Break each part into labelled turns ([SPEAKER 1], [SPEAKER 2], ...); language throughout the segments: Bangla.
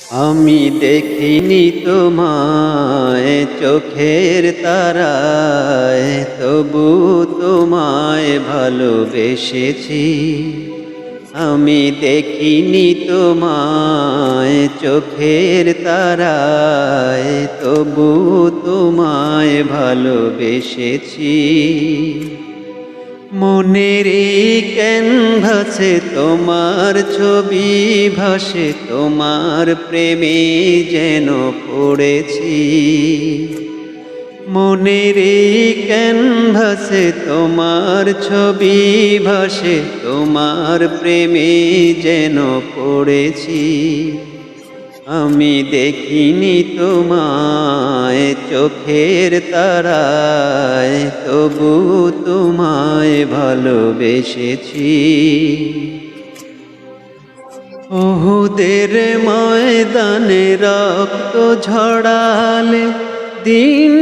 [SPEAKER 1] আমি দেখিনি তোমায় চোখের তারায়, তবু তোমায় ভালোবেসেছি। আমি দেখিনি তোমায় চোখের তারায়, তবু তোমায় ভালোবেসেছি। মনের এই ক্যানভাসে তোমার ছবি ভাসে, তোমার প্রেমে যেন পড়েছি। মনের এই ক্যানভাসে তোমার ছবি ভাসে, তোমার প্রেমে যেন পড়েছি। আমি দেখিনি তোমায় চোখের তারায়, তবু তোমায় ভালোবেসেছি। উহুদের ময়দানে রক্ত ঝরালে দিন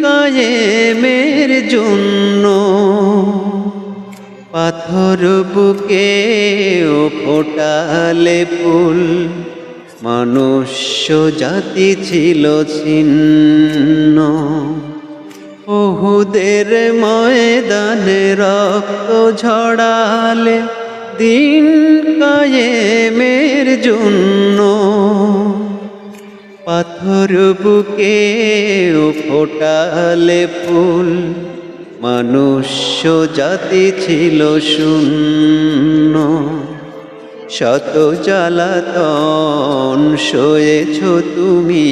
[SPEAKER 1] কায়েমের জন্য, পাথর বুকেও ফোটালে ফুল, মনুষ্য জাতি ছিল ছিন্ন। উহুদের ময়দানে রক্ত ঝরালে দিন কায়েমের জন্য, পাথর বুকেও ফোটালে ফুল, মনুষ্য জাতি ছিল শূন্য। শত জ্বালাতন সয়েছ তুমি,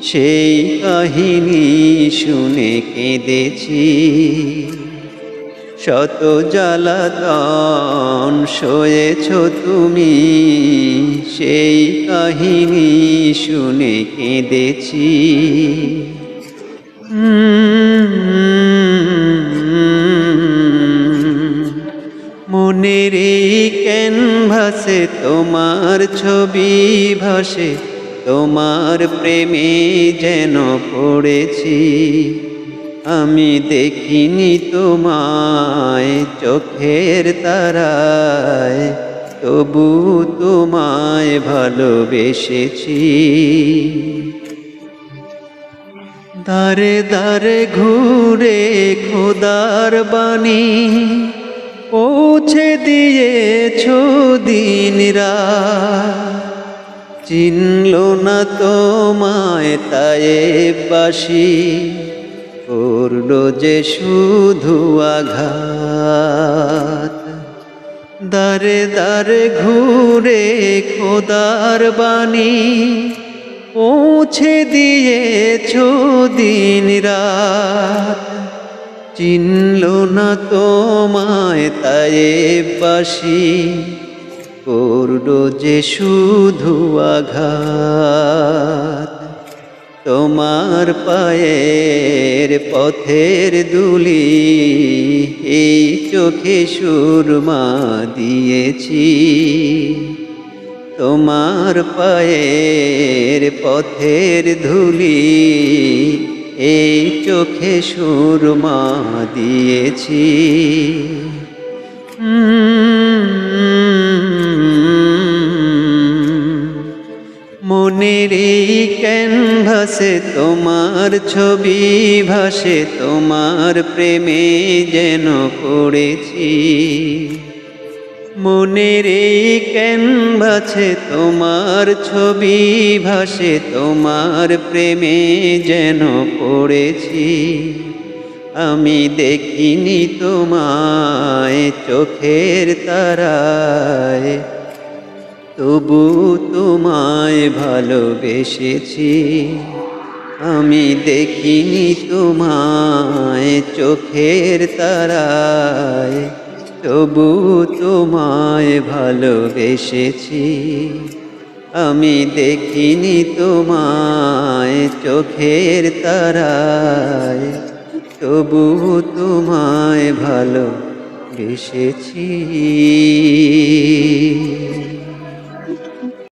[SPEAKER 1] সেই কাহিনী শুনে কেঁদেছি। শত জ্বালাতন সয়েছ তুমি, সেই কাহিনী শুনে কেঁদেছি। মনের এই ক্যানভাসে তোমার ছবি ভাসে, তোমার প্রেমে যেন পড়েছি। আমি দেখিনি তোমায় চোখের তারায়, তবু তোমায় ভালোবেসেছি। দারে দারে ঘুরে খোদার বাণী পৌঁছে দিয়েছ দিন রাত, চিনল না তোমায় তায়েববাসী, করল যে শুধু আঘাত। দারে দারে ঘুরে খোদার বাণী পৌঁছে দিয়েছ দিন রাত, চিনল না তোমায় তায়েববাসী, করল যে শুধু আঘাত। তোমার পায়ের পথের দুলি এই চোখে সুরমা দিয়েছি। তোমার পায়ের পথের ধুলি এই চোখে সুরমা দিয়েছি। মনের এই ক্যানভাসে তোমার ছবি ভাসে, তোমার প্রেমে যেন পড়েছি। মনের এই ক্যানভাসে তোমার ছবি ভাসে, তোমার প্রেমে যেন পড়েছি। আমি দেখিনি তোমায় চোখের তারায়, তবু তোমায় ভালোবেসেছি। আমি দেখিনি তোমায় চোখের তারায়, তবু তোমায় ভালোবেসেছি। আমি দেখিনি তোমায় চোখের তারায়, তবু তোমায় ভালোবেসেছি।